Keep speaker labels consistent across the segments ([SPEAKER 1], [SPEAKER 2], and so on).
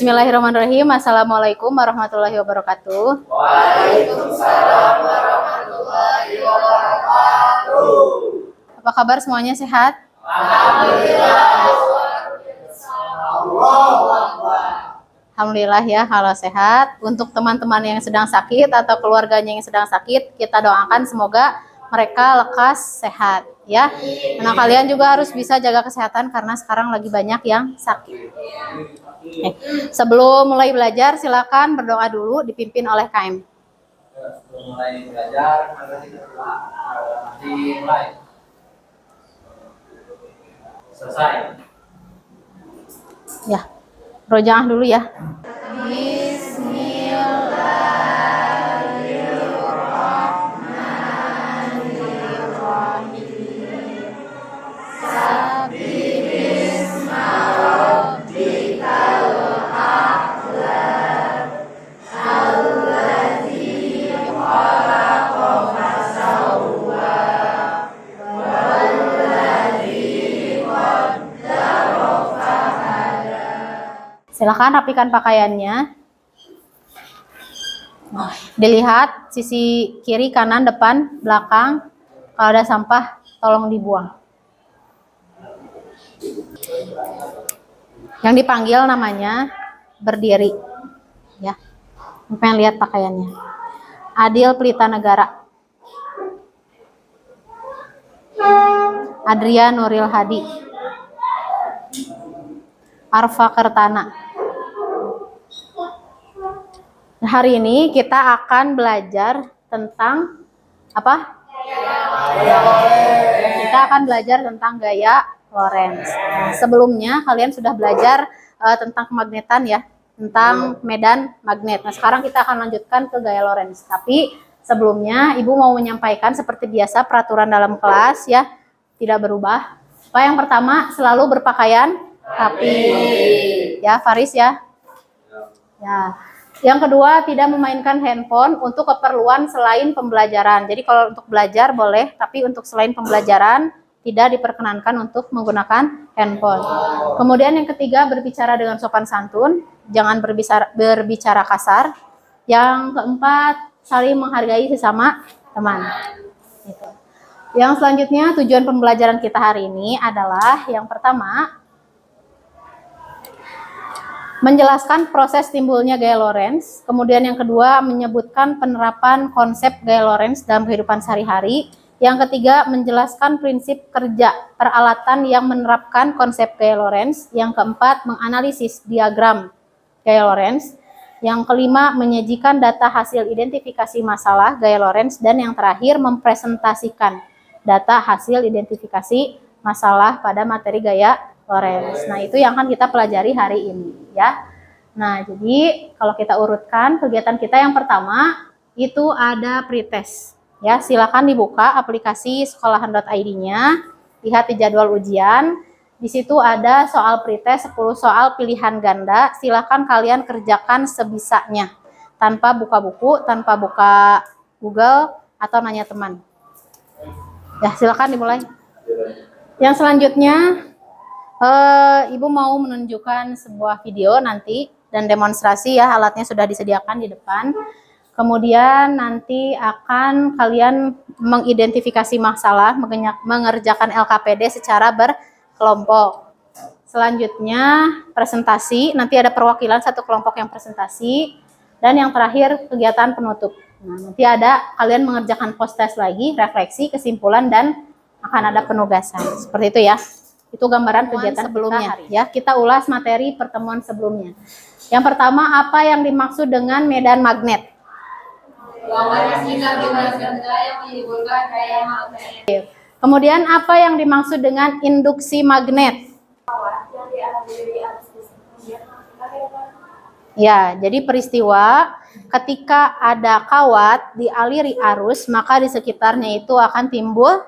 [SPEAKER 1] Bismillahirrahmanirrahim. Assalamualaikum warahmatullahi wabarakatuh.
[SPEAKER 2] Waalaikumsalam warahmatullahi wabarakatuh.
[SPEAKER 1] Apa kabar semuanya, sehat?
[SPEAKER 2] Alhamdulillah.
[SPEAKER 1] Alhamdulillah ya, kalau sehat. Untuk teman-teman yang sedang sakit atau keluarganya yang sedang sakit, kita doakan semoga mereka lekas sehat ya. Nah, kalian juga harus bisa jaga kesehatan karena sekarang lagi banyak yang sakit. Sebelum mulai belajar, silakan berdoa dulu dipimpin oleh KM.
[SPEAKER 2] Sebelum mulai belajar, mari kita dimulai. Selesai.
[SPEAKER 1] Ya, rojaah dulu ya. Silakan rapikan pakaiannya. Dilihat sisi kiri, kanan, depan, belakang. Kalau ada sampah, tolong dibuang. Yang dipanggil namanya berdiri. Ya. Pengen lihat pakaiannya. Adil Pelita Negara. Adria Nuril Hadi. Arfa Kertana. Hari ini kita akan belajar tentang apa? Kita akan belajar tentang gaya Lorentz. Nah, sebelumnya kalian sudah belajar tentang kemagnetan ya, tentang medan magnet. Nah, sekarang kita akan lanjutkan ke gaya Lorentz. Tapi sebelumnya Ibu mau menyampaikan seperti biasa peraturan dalam kelas ya, tidak berubah. Yang pertama, selalu berpakaian rapi. Ya, Faris ya. Ya. Yang kedua, tidak memainkan handphone untuk keperluan selain pembelajaran. Jadi kalau untuk belajar boleh, tapi untuk selain pembelajaran tidak diperkenankan untuk menggunakan handphone. Kemudian yang ketiga, berbicara dengan sopan santun, jangan berbicara kasar. Yang keempat, saling menghargai sesama teman. Gitu. Yang selanjutnya, tujuan pembelajaran kita hari ini adalah yang pertama, menjelaskan proses timbulnya gaya Lorentz. Kemudian yang kedua, menyebutkan penerapan konsep gaya Lorentz dalam kehidupan sehari-hari. Yang ketiga, menjelaskan prinsip kerja peralatan yang menerapkan konsep gaya Lorentz. Yang keempat, menganalisis diagram gaya Lorentz. Yang kelima, menyajikan data hasil identifikasi masalah gaya Lorentz. Dan yang terakhir, mempresentasikan data hasil identifikasi masalah pada materi gaya Lorentz. Nah, itu yang akan kita pelajari hari ini ya. Nah, jadi kalau kita urutkan kegiatan kita yang pertama itu ada pretest. Ya, silakan dibuka aplikasi sekolahan.id-nya, lihat di jadwal ujian. Di situ ada soal pretest 10 soal pilihan ganda. Silakan kalian kerjakan sebisanya tanpa buka buku, tanpa buka Google atau nanya teman. Ya, silakan dimulai. Yang selanjutnya Ibu mau menunjukkan sebuah video nanti dan demonstrasi ya, alatnya sudah disediakan di depan. Kemudian nanti akan kalian mengidentifikasi masalah, mengerjakan LKPD secara berkelompok. Selanjutnya presentasi, nanti ada perwakilan satu kelompok yang presentasi. Dan yang terakhir kegiatan penutup. Nah, nanti ada kalian mengerjakan post test lagi, refleksi, kesimpulan, dan akan ada penugasan. Seperti itu ya. Itu gambaran kegiatan sebelumnya ya. Kita ulas materi pertemuan sebelumnya. Yang pertama, apa yang dimaksud dengan medan magnet? Kemudian apa yang dimaksud dengan induksi magnet? Ya, jadi peristiwa ketika ada kawat dialiri arus, maka di sekitarnya itu akan timbul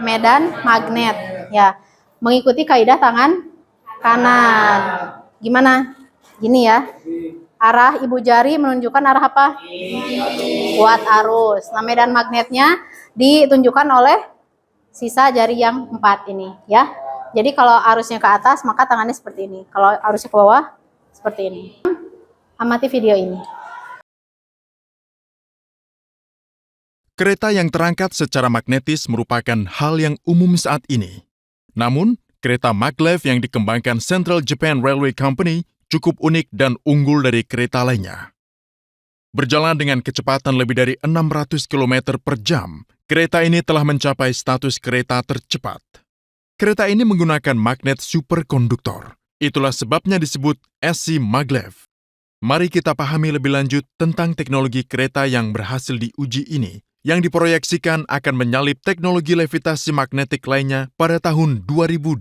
[SPEAKER 1] medan magnet ya. Mengikuti kaidah tangan kanan. Gimana? Gini ya. Arah ibu jari menunjukkan arah apa? Kuat arus. Nah, medan magnetnya ditunjukkan oleh sisa jari yang 4 ini ya. Jadi kalau arusnya ke atas maka tangannya seperti ini. Kalau arusnya ke bawah seperti ini. Amati video ini.
[SPEAKER 3] Kereta yang terangkat secara magnetis merupakan hal yang umum saat ini. Namun, kereta maglev yang dikembangkan Central Japan Railway Company cukup unik dan unggul dari kereta lainnya. Berjalan dengan kecepatan lebih dari 600 km per jam, kereta ini telah mencapai status kereta tercepat. Kereta ini menggunakan magnet superkonduktor. Itulah sebabnya disebut SC Maglev. Mari kita pahami lebih lanjut tentang teknologi kereta yang berhasil diuji ini, yang diproyeksikan akan menyalip teknologi levitasi magnetik lainnya pada tahun 2027.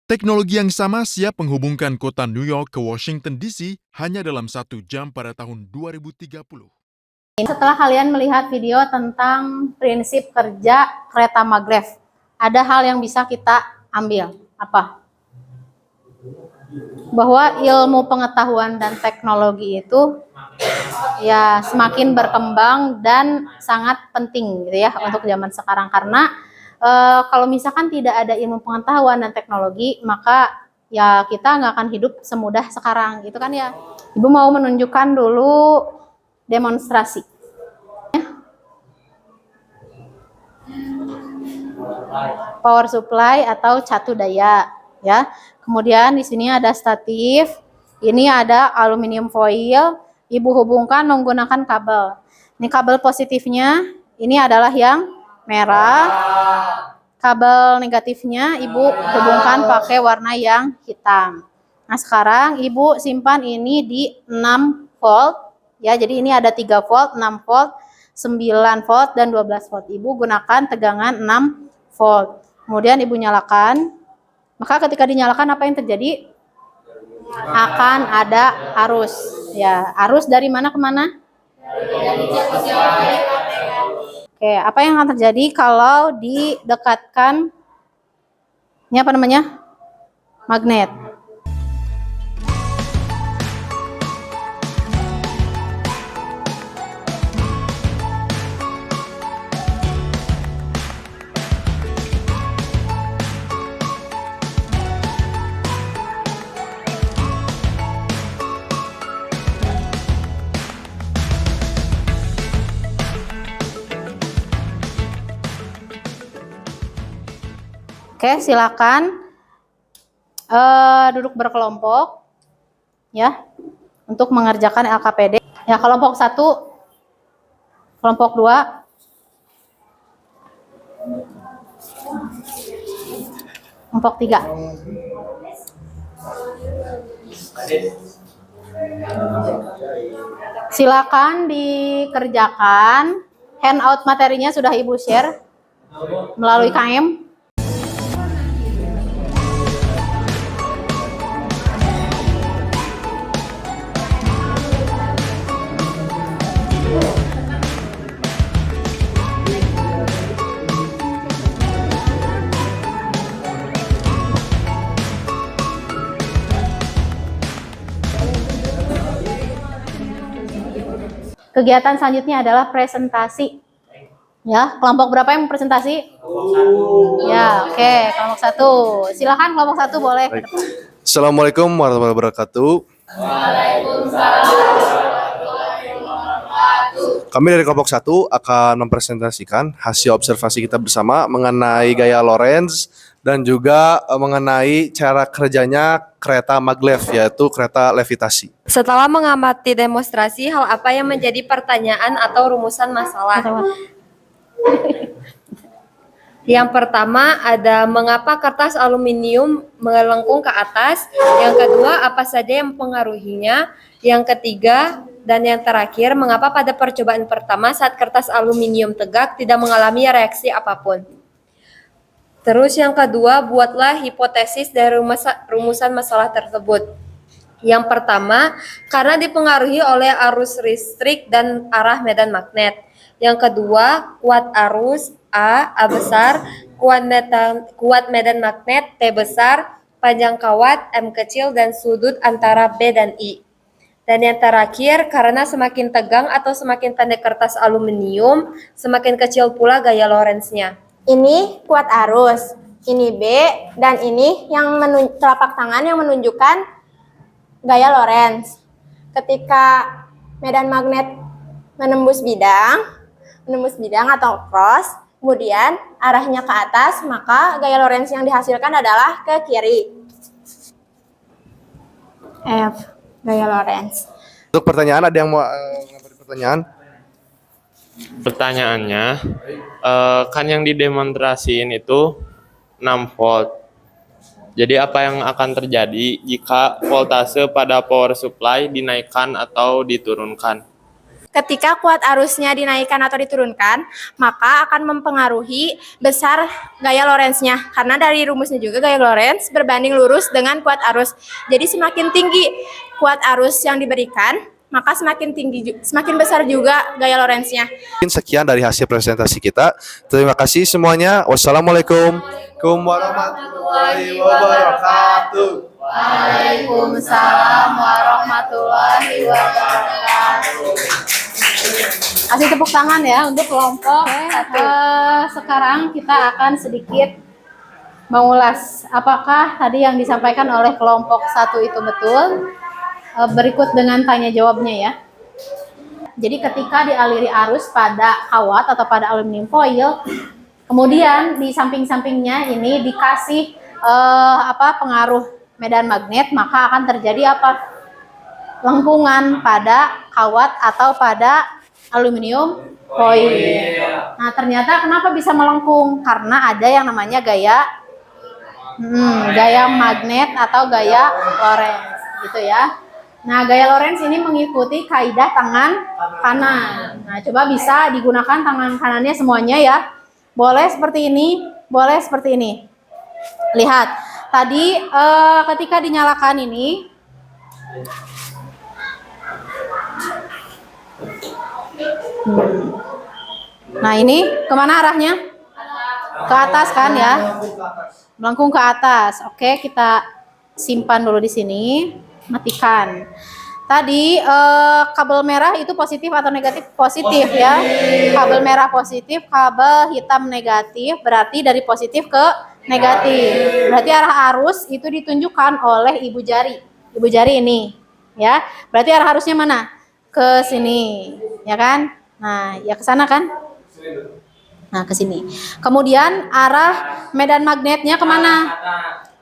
[SPEAKER 3] Teknologi yang sama siap menghubungkan kota New York ke Washington DC hanya dalam 1 jam pada tahun 2030.
[SPEAKER 1] Setelah kalian melihat video tentang prinsip kerja kereta maglev, ada hal yang bisa kita ambil. Apa? Bahwa ilmu pengetahuan dan teknologi itu ya semakin berkembang dan sangat penting gitu ya untuk zaman sekarang, karena kalau misalkan tidak ada ilmu pengetahuan dan teknologi, maka ya kita nggak akan hidup semudah sekarang gitu kan ya. Ibu mau menunjukkan dulu demonstrasi. Power supply atau catu daya ya. Kemudian di sini ada statif, ini ada aluminium foil, ibu hubungkan menggunakan kabel. Ini kabel positifnya, ini adalah yang merah. Kabel negatifnya ibu hubungkan pakai warna yang hitam. Nah, sekarang ibu simpan ini di 6 volt ya. Jadi ini ada 3 volt, 6 volt, 9 volt dan 12 volt. Ibu gunakan tegangan 6 volt. Kemudian ibu nyalakan. Maka ketika dinyalakan apa yang terjadi? Akan ada arus. Ya, arus dari mana ke mana? Oke, apa yang akan terjadi kalau didekatkan ini apa namanya? Magnet. Oke, silakan duduk berkelompok ya untuk mengerjakan LKPD. Ya, kelompok 1, kelompok 2, kelompok 3. Silakan dikerjakan. Handout materinya sudah Ibu share melalui KM. Kegiatan selanjutnya adalah presentasi. Ya, kelompok berapa yang presentasi? Ya, oke, kelompok 1. Silakan kelompok 1 boleh.
[SPEAKER 4] Baik. Assalamualaikum warahmatullahi wabarakatuh. Kami dari kelompok 1 akan mempresentasikan hasil observasi kita bersama mengenai gaya Lorentz dan juga mengenai cara kerjanya kereta maglev, yaitu kereta levitasi.
[SPEAKER 5] Setelah mengamati demonstrasi, hal apa yang menjadi pertanyaan atau rumusan masalah? Yang pertama ada mengapa kertas aluminium melengkung ke atas. Yang kedua, apa saja yang mempengaruhinya. Yang ketiga dan yang terakhir, mengapa pada percobaan pertama saat kertas aluminium tegak tidak mengalami reaksi apapun. Terus yang kedua, buatlah hipotesis dari rumusan masalah tersebut. Yang pertama, karena dipengaruhi oleh arus listrik dan arah medan magnet. Yang kedua, kuat arus A besar, kuat medan magnet T besar, panjang kawat M kecil, dan sudut antara B dan I. Dan yang terakhir, karena semakin tegang atau semakin pendek kertas aluminium, semakin kecil pula gaya Lorentz-nya.
[SPEAKER 6] Ini kuat arus, ini B, dan ini yang telapak tangan yang menunjukkan gaya Lorentz. Ketika medan magnet menembus bidang atau cross, kemudian arahnya ke atas, maka gaya Lorentz yang dihasilkan adalah ke kiri. F. Gaya Lorentz.
[SPEAKER 4] Untuk pertanyaan, ada yang mau mengajukan pertanyaan?
[SPEAKER 7] Pertanyaannya, kan yang didemonstrasiin itu 6 volt. Jadi apa yang akan terjadi jika voltase pada power supply dinaikkan atau diturunkan?
[SPEAKER 6] Ketika kuat arusnya dinaikkan atau diturunkan, maka akan mempengaruhi besar gaya Lorentz-nya. Karena dari rumusnya juga gaya Lorentz berbanding lurus dengan kuat arus. Jadi semakin tinggi kuat arus yang diberikan, maka semakin besar juga gaya Lorentz-nya.
[SPEAKER 4] Mungkin sekian dari hasil presentasi kita. Terima kasih semuanya. Wassalamualaikum warahmatullahi wabarakatuh.
[SPEAKER 1] Waalaikumsalam warahmatullahi wabarakatuh. Kasih tepuk tangan ya untuk kelompok satu. Sekarang kita akan sedikit mengulas apakah tadi yang disampaikan oleh kelompok satu itu betul. Berikut dengan tanya jawabnya ya. Jadi ketika dialiri arus pada kawat atau pada aluminium foil, kemudian di samping-sampingnya ini dikasih pengaruh medan magnet, maka akan terjadi apa? Lengkungan pada kawat atau pada aluminium foil. Nah, ternyata kenapa bisa melengkung? Karena ada yang namanya gaya magnet atau gaya Lorentz, gitu ya. Nah, gaya Lorentz ini mengikuti kaidah tangan kanan. Nah, coba bisa digunakan tangan kanannya semuanya ya. Boleh seperti ini, boleh seperti ini. Lihat, tadi ketika dinyalakan ini, nah ini kemana arahnya? Ke atas kan ya? Melengkung ke atas. Oke, kita simpan dulu di sini. Matikan. Tadi kabel merah itu positif atau negatif? Positif ya. Kabel merah positif, kabel hitam negatif, berarti dari positif ke negatif. Berarti arah arus itu ditunjukkan oleh ibu jari. Ibu jari ini, ya. Berarti arah arusnya mana? Ke sini, ya kan? Nah, ya ke sana kan? Nah, ke sini. Kemudian arah medan magnetnya kemana?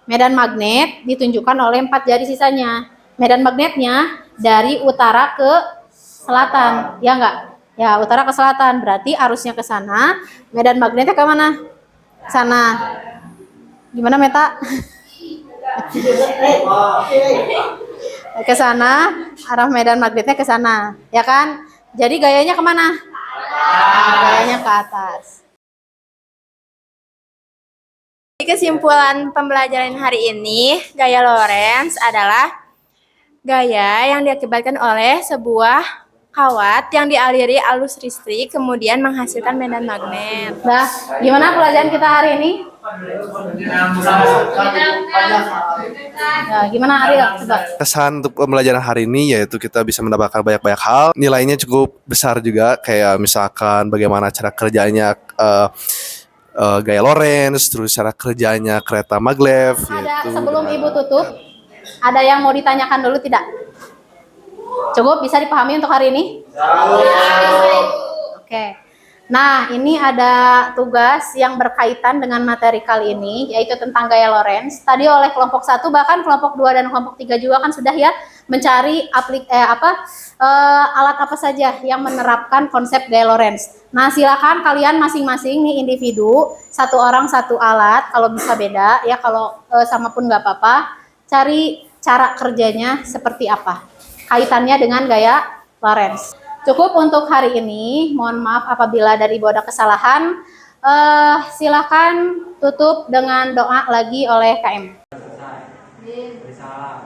[SPEAKER 1] Medan magnet ditunjukkan oleh 4 jari sisanya. Medan magnetnya dari utara ke selatan, ya enggak? Ya, utara ke selatan, berarti arusnya ke sana. Medan magnetnya ke mana? Sana. Gimana, Meta? Ke sana, arah medan magnetnya ke sana, ya kan? Jadi gayanya kemana? Gayanya ke atas.
[SPEAKER 6] Kesimpulan pembelajaran hari ini, gaya Lorentz adalah gaya yang diakibatkan oleh sebuah kawat yang dialiri arus listrik kemudian menghasilkan medan magnet.
[SPEAKER 1] Nah, gimana pelajaran kita hari ini? Nah, gimana Ariel? Coba.
[SPEAKER 4] Kesan untuk pembelajaran hari ini yaitu kita bisa mendapatkan banyak hal. Nilainya cukup besar juga, kayak misalkan bagaimana cara kerjanya gaya Lorentz, terus cara kerjanya kereta maglev.
[SPEAKER 1] Ada sebelum Ibu tutup, ada yang mau ditanyakan dulu tidak? Cukup bisa dipahami untuk hari ini? Oke. Nah, ini ada tugas yang berkaitan dengan materi kali ini, yaitu tentang gaya Lorentz. Tadi oleh kelompok 1, bahkan kelompok 2 dan kelompok 3 juga kan sudah ya mencari alat apa saja yang menerapkan konsep gaya Lorentz. Nah, silakan kalian masing-masing nih individu, satu orang satu alat, kalau bisa beda ya, kalau sama pun nggak apa-apa. Cari cara kerjanya seperti apa, kaitannya dengan gaya Lorentz. Cukup untuk hari ini. Mohon maaf apabila dari Ibu ada kesalahan. Silakan tutup dengan doa lagi oleh KM.
[SPEAKER 2] Beri salam.